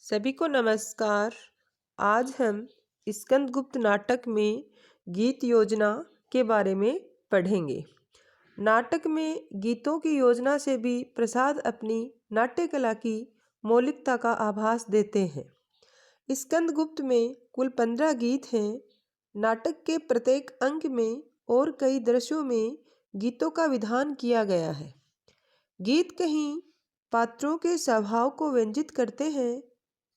सभी को नमस्कार। आज हम स्कंदगुप्त नाटक में गीत योजना के बारे में पढ़ेंगे। नाटक में गीतों की योजना से भी प्रसाद अपनी नाट्य कला की मौलिकता का आभास देते हैं। स्कंदगुप्त में कुल 15 गीत हैं। नाटक के प्रत्येक अंक में और कई दृश्यों में गीतों का विधान किया गया है। गीत कहीं पात्रों के स्वभाव को व्यंजित करते हैं,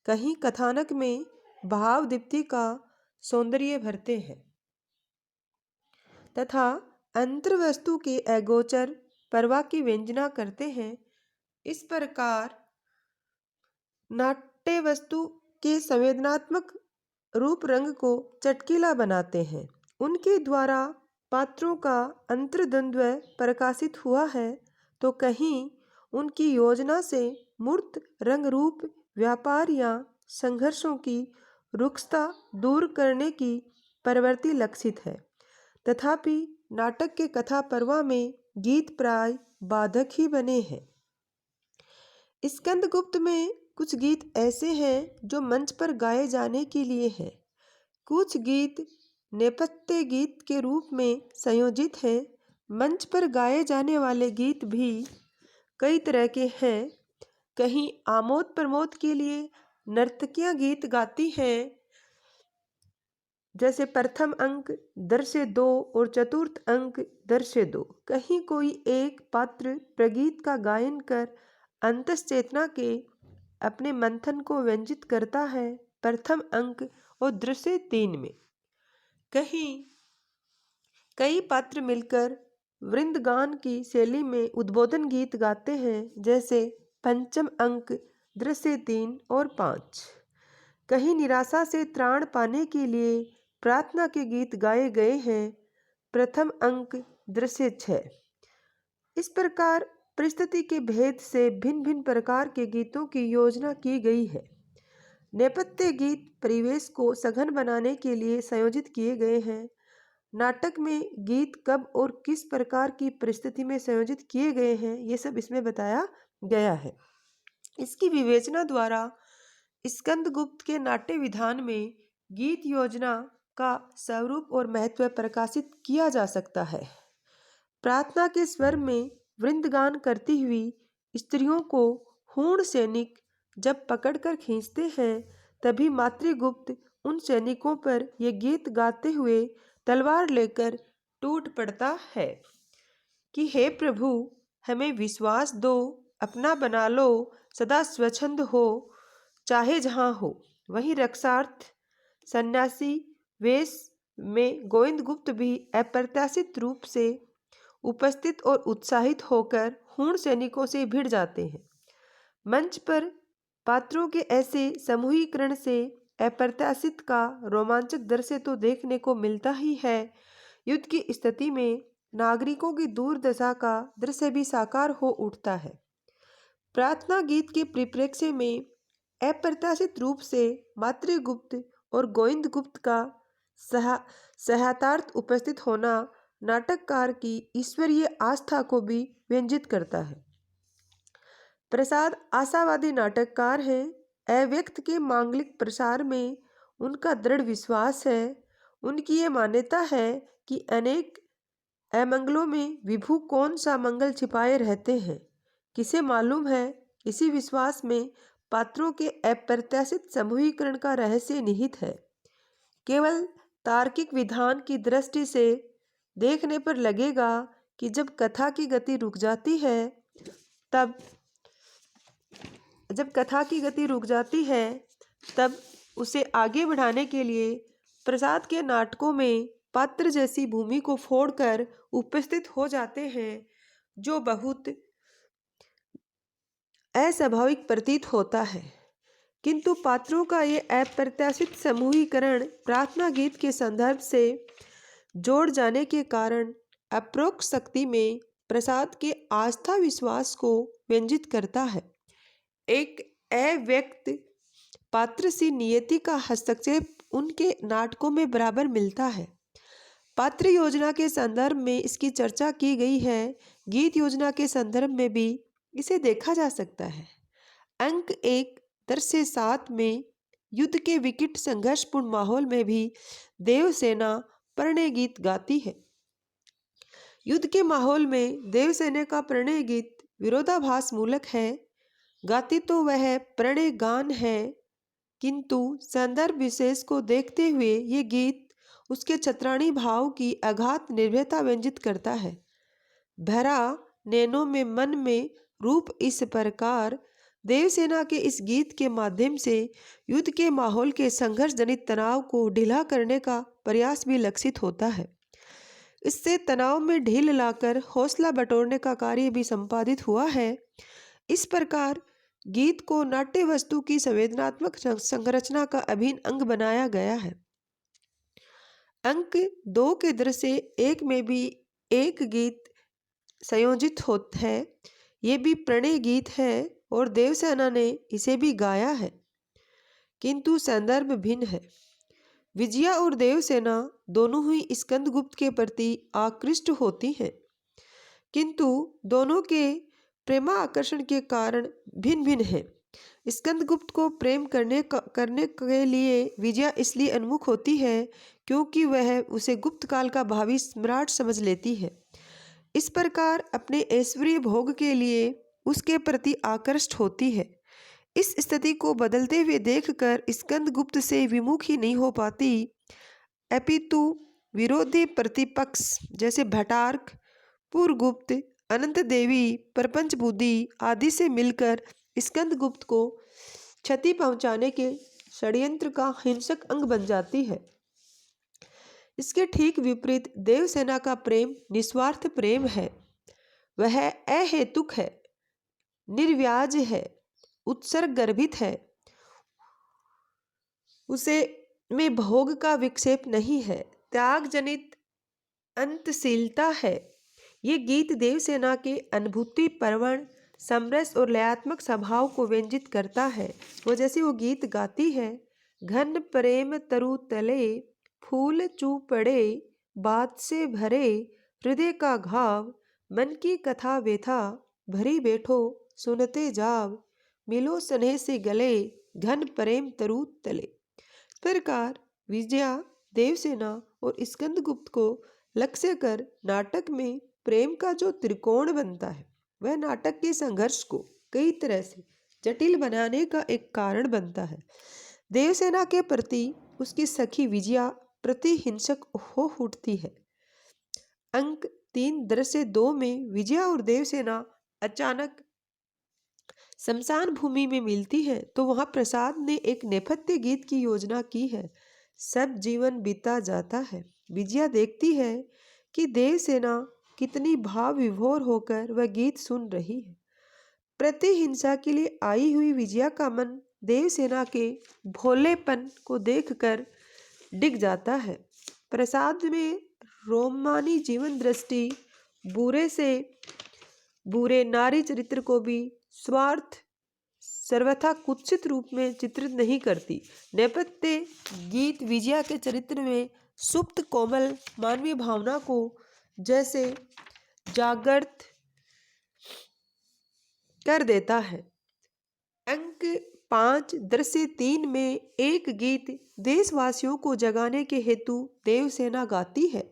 कहीं कथानक में भाव दीप्ति का सौंदर्य भरते हैं तथा अंतर्वस्तु के अगोचर परवा की व्यंजना करते हैं। इस प्रकार नाट्य वस्तु के संवेदनात्मक रूप रंग को चटकीला बनाते हैं। उनके द्वारा पात्रों का अंतर्द्वंद्व प्रकाशित हुआ है तो कहीं उनकी योजना से मूर्त रंग रूप व्यापार या संघर्षों की रुक्षता दूर करने की प्रवृत्ति लक्षित है। तथापि नाटक के कथा पर्वा में गीत प्राय बाधक ही बने हैं। स्कंदगुप्त में कुछ गीत ऐसे हैं जो मंच पर गाए जाने के लिए हैं। कुछ गीत नेपथ्य गीत के रूप में संयोजित हैं। मंच पर गाए जाने वाले गीत भी कई तरह के हैं। कहीं आमोद प्रमोद के लिए नर्तकियां गीत गाती हैं, जैसे प्रथम अंक दृश्य 2 और चतुर्थ अंक दृश्य 2। कहीं कोई एक पात्र प्रगीत का गायन कर अंतश्चेतना के अपने मंथन को व्यंजित करता है, प्रथम अंक और दृश्य 3 में। कहीं कई पात्र मिलकर वृंदगान की शैली में उद्बोधन गीत गाते हैं, जैसे पंचम अंक दृश्य 3 और 5। कहीं निराशा से त्राण पाने के लिए प्रार्थना के गीत गाए गए हैं, प्रथम अंक दृश्य 6। इस प्रकार परिस्थिति के भेद से भिन्न भिन्न प्रकार के गीतों की योजना की गई है। नेपथ्य गीत परिवेश को सघन बनाने के लिए संयोजित किए गए हैं। नाटक में गीत कब और किस प्रकार की परिस्थिति में संयोजित किए गए हैं, ये सब इसमें बताया गया है। इसकी विवेचना द्वारा स्कंदगुप्त के नाट्य विधान में गीत योजना का स्वरूप और महत्व प्रकाशित किया जा सकता है। प्रार्थना के स्वर में वृंदगान करती हुई स्त्रियों को हूण सैनिक जब पकड़कर खींचते हैं, तभी मातृगुप्त उन सैनिकों पर ये गीत गाते हुए तलवार लेकर टूट पड़ता है कि हे प्रभु, हमें विश्वास दो, अपना बना लो, सदा स्वच्छंद हो, चाहे जहाँ हो। वहीं रक्षार्थ सन्यासी वेश में गोविंदगुप्त भी अप्रत्याशित रूप से उपस्थित और उत्साहित होकर हूण सैनिकों से भिड़ जाते हैं। मंच पर पात्रों के ऐसे समूहीकरण से अप्रत्याशित का रोमांचक दृश्य तो देखने को मिलता ही है, युद्ध की स्थिति में नागरिकों की दुर्दशा का दृश्य भी साकार हो उठता है। प्रार्थना गीत के परिप्रेक्ष्य में अप्रत्याशित रूप से मातृगुप्त और गोविंदगुप्त का सहायतार्थ उपस्थित होना नाटककार की ईश्वरीय आस्था को भी व्यंजित करता है। प्रसाद आशावादी नाटककार हैं। अव्यक्त के मांगलिक प्रसार में उनका दृढ़ विश्वास है। उनकी ये मान्यता है कि अनेक अमंगलों में विभु कौन सा मंगल छिपाए रहते हैं, किसे मालूम है। इसी विश्वास में पात्रों के अप्रत्याशित समूहीकरण का रहस्य निहित है। केवल तार्किक विधान की दृष्टि से देखने पर लगेगा कि जब कथा की गति रुक जाती है तब उसे आगे बढ़ाने के लिए प्रसाद के नाटकों में पात्र जैसी भूमि को फोड़कर उपस्थित हो जाते हैं, जो बहुत अस्वाभाविक प्रतीत होता है। किंतु पात्रों का ये अप्रत्याशित समूहीकरण प्रार्थना गीत के संदर्भ से जोड़ जाने के कारण अप्रोक्त शक्ति में प्रसाद के आस्था विश्वास को व्यंजित करता है। एक अव्यक्त पात्र सी नियति का हस्तक्षेप उनके नाटकों में बराबर मिलता है। पात्र योजना के संदर्भ में इसकी चर्चा की गई है। गीत योजना के संदर्भ में भी इसे देखा जा सकता है। अंक 1 दृश्य 7 में युद्ध के विकट संघर्षपूर्ण माहौल में भी देवसेना प्रणय गीत गाती है। युद्ध के माहौल में देवसेना का प्रणय गीत विरोधाभास मूलक है। गाती तो वह प्रणय गान है, किंतु संदर्भ विशेष को देखते हुए ये गीत उसके छत्राणी भाव की अगाध निर्भयता व्यंजित करता है। भरा नैनों में मन में रूप इस प्रकार देवसेना के इस गीत के माध्यम से युद्ध के माहौल के संघर्ष जनित तनाव को ढीला करने का प्रयास भी लक्षित होता है। इससे तनाव में ढील लाकर हौसला बटोरने का कार्य भी संपादित हुआ है। इस प्रकार गीत को नाट्य वस्तु की संवेदनात्मक संरचना का अभिन्न अंग बनाया गया है। अंक 2 के दृश्य 1 में भी एक गीत संयोजित होता है। ये भी प्रणय गीत है और देवसेना ने इसे भी गाया है, किंतु संदर्भ भिन्न है। विजया और देवसेना दोनों ही स्कंदगुप्त के प्रति आकृष्ट होती हैं, किंतु दोनों के प्रेमा आकर्षण के कारण भिन्न भिन्न है। स्कंदगुप्त को प्रेम करने के लिए विजया इसलिए उन्मुख होती है क्योंकि वह उसे गुप्त काल का भावी सम्राट समझ लेती है। इस प्रकार अपने ऐश्वर्य भोग के लिए उसके प्रति आकृष्ट होती है। इस स्थिति को बदलते हुए देखकर स्कंदगुप्त से विमुख ही नहीं हो पाती, अपितु विरोधी प्रतिपक्ष जैसे भटार्क, पुरगुप्त, अनंत देवी, प्रपंच बुद्धि आदि से मिलकर स्कंदगुप्त को क्षति पहुंचाने के षड्यंत्र का हिंसक अंग बन जाती है। इसके ठीक विपरीत देवसेना का प्रेम निस्वार्थ प्रेम है। वह अहेतुक है, निर्व्याज है, उत्सर्ग गर्भित है। उसे में भोग का विक्षेप नहीं है, त्याग जनित अंतशीलता है। ये गीत देवसेना के अनुभूति परवण समरस और लयात्मक स्वभाव को व्यंजित करता है। वो जैसे वो गीत गाती है, घन प्रेम तरु तले फूल चू पड़े, बात से भरे हृदय का घाव, मन की कथा व्यथा भरी बैठो सुनते जाव, मिलो स्नेह से गले घन प्रेम तरु तले। इस प्रकार विजया, देवसेना और स्कंदगुप्त को लक्ष्य कर नाटक में प्रेम का जो त्रिकोण बनता है वह नाटक के संघर्ष को कई तरह से जटिल बनाने का एक कारण बनता है। देवसेना के प्रति उसकी सखी विजया प्रति हिंसक हो उठती है। अंक 3 दृश्य 2 में विजया और देवसेना अचानक शमशान भूमि में मिलती है तो वहां प्रसाद ने एक नेपथ्य गीत की योजना की है। सब जीवन बीता जाता है। विजया देखती है कि देवसेना कितनी भाव विभोर होकर वह गीत सुन रही है। प्रतिहिंसा के लिए आई हुई विजया का मन देवसेना के भोलेपन को देखकर डिग जाता है। प्रसाद में रोमानी जीवन दृष्टि बुरे से बुरे नारी चरित्र को भी स्वार्थ सर्वथा कुत्सित रूप में चित्रित नहीं करती। नेपथ्य गीत विजया के चरित्र में सुप्त कोमल मानवीय भावना को जैसे जागृत कर देता है। अंक 5 दृश्य 3 में एक गीत देशवासियों को जगाने के हेतु देवसेना गाती है।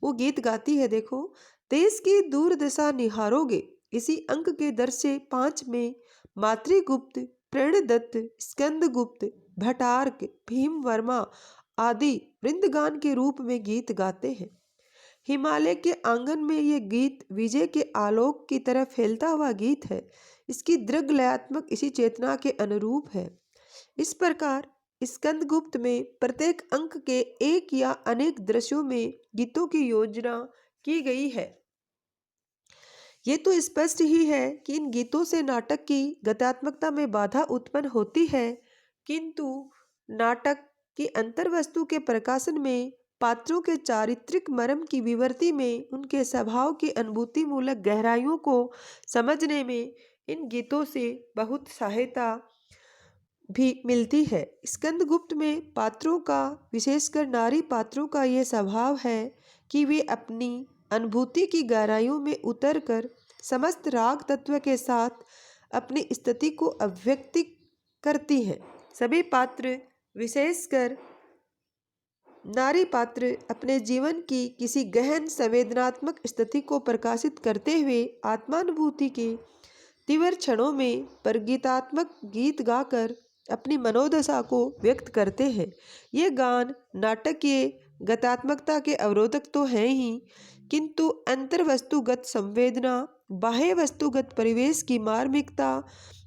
वो गीत गाती है, देखो, देश की दुर्दशा निहारोगे। इसी अंक के दृश्य 5 में मातृगुप्त, प्रणदत्त, स्कंदगुप्त, भटार्क, भीम वर्मा आदि वृंदगान के रूप में गीत गाते हैं। हिमालय के आंगन में ये गीत विजय के आलोक की तरह फैलता हुआ गीत है। इसकी दृढ़ लयात्मक इसी चेतना के अनुरूप है। इस प्रकार स्कंदगुप्त में प्रत्येक अंक के एक या अनेक दृश्यों में गीतों की योजना की गई है। ये तो स्पष्ट ही है कि इन गीतों से नाटक की गत्यात्मकता में बाधा उत्पन्न होती है, किंतु नाटक की अंतर्वस्तु के प्रकाशन में, पात्रों के चारित्रिक मर्म की विवृद्धि में, उनके स्वभाव की अनुभूति मूलक गहराइयों को समझने में इन गीतों से बहुत सहायता भी मिलती है। स्कंदगुप्त में पात्रों का, विशेषकर नारी पात्रों का यह स्वभाव है कि वे अपनी अनुभूति की गहराइयों में उतरकर समस्त राग तत्व के साथ अपनी स्थिति को अभिव्यक्ति करती हैं। सभी पात्र, विशेषकर नारी पात्र, अपने जीवन की किसी गहन संवेदनात्मक स्थिति को प्रकाशित करते हुए आत्मानुभूति के तीव्र क्षणों में प्रगीतात्मक गीत गाकर अपनी मनोदशा को व्यक्त करते हैं। ये गान नाटकीय गतात्मकता के अवरोधक तो हैं ही, किंतु अंतर्वस्तुगत संवेदना, बाह्य वस्तुगत परिवेश की मार्मिकता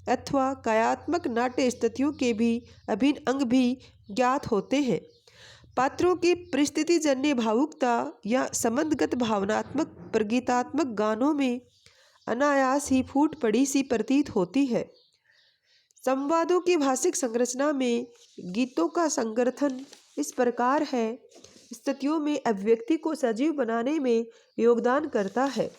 अथवा कायात्मक नाट्य स्थितियों के भी अभिन्न अंग भी ज्ञात होते हैं। पात्रों की परिस्थितिजन्य भावुकता या संबंधगत भावनात्मक प्रगीतात्मक गानों में अनायास ही फूट पड़ी सी प्रतीत होती है। संवादों की भाषिक संरचना में गीतों का संगठन इस प्रकार है, स्थितियों में अभिव्यक्ति को सजीव बनाने में योगदान करता है।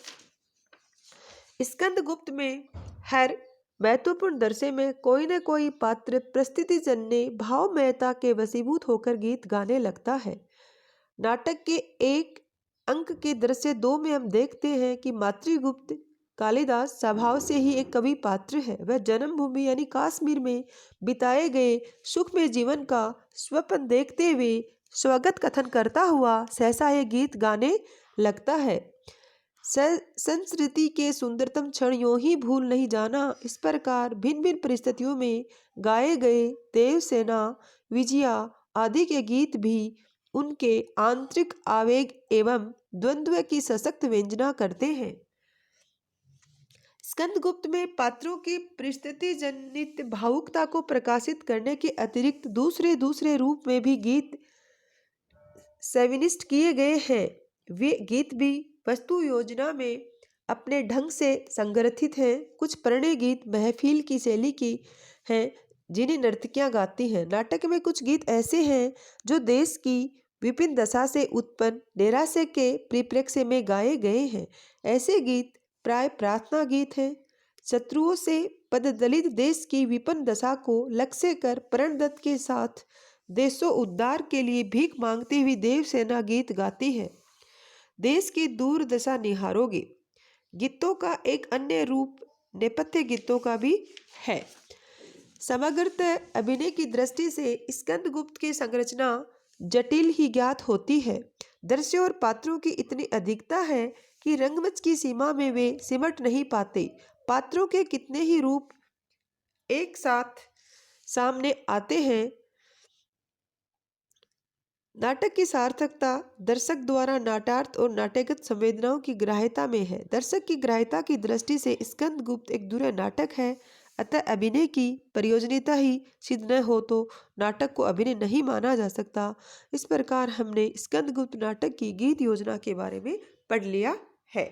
स्कंदगुप्त में हर महत्वपूर्ण दृश्य में कोई न कोई पात्र परिस्थितिजन्य भावमयता के वशीभूत होकर गीत गाने लगता है। नाटक के एक अंक के दृश्य 2 में हम देखते हैं कि मातृगुप्त कालिदास स्वभाव से ही एक कवि पात्र है। वह जन्मभूमि यानी कश्मीर में बिताए गए सुखमय जीवन का स्वप्न देखते हुए स्वगत कथन करता हुआ सहसा ये गीत गाने लगता है। संस्कृति के सुंदरतम क्षण यूं ही भूल नहीं जाना, इस प्रकार भिन्न भिन्न परिस्थितियों में गाए गए देवसेना, विजया आदि के गीत भी उनके आंतरिक आवेग एवं द्वंद्व की सशक्त व्यंजना करते हैं। स्कंदगुप्त में पात्रों की परिस्थिति जनित भावुकता को प्रकाशित करने के अतिरिक्त दूसरे रूप में भी गीत सविनिष्ट किए गए हैं। वे गीत भी वस्तु योजना में अपने ढंग से संगठित हैं। कुछ प्रणय गीत महफिल की शैली की हैं जिन्हें नर्तकियां गाती हैं। नाटक में कुछ गीत ऐसे हैं जो देश की विपिन दशा से उत्पन्न नैराश्य के परिप्रेक्ष्य में गाए गए हैं। ऐसे गीत प्राय प्रार्थना गीत हैं। शत्रुओं से पददलित देश की विपन्न दशा को लक्ष्य कर प्रणदत्त के साथ देशों उद्धार के लिए भीख मांगती हुई देवसेना गीत गाती है। देश की दुर्दशा निहारोगे गीतों का एक अन्य रूप नेपथ्य गीतों का भी है। समग्रतः अभिनय की दृष्टि से स्कंदगुप्त की संरचना जटिल ही ज्ञात होती है। दृश्यों और पात्रों की इतनी अधिकता है कि रंगमंच की सीमा में वे सिमट नहीं पाते। पात्रों के कितने ही रूप एक साथ सामने आते हैं। नाटक की सार्थकता दर्शक द्वारा नाटार्थ और नाट्यगत संवेदनाओं की ग्राह्यता में है। दर्शक की ग्राह्यता की दृष्टि से स्कंदगुप्त एक दूर नाटक है, अतः अभिनय की प्रयोजनीयता ही सिद्ध न हो तो नाटक को अभिनय नहीं माना जा सकता। इस प्रकार हमने स्कंदगुप्त नाटक की गीत योजना के बारे में पढ़ लिया है।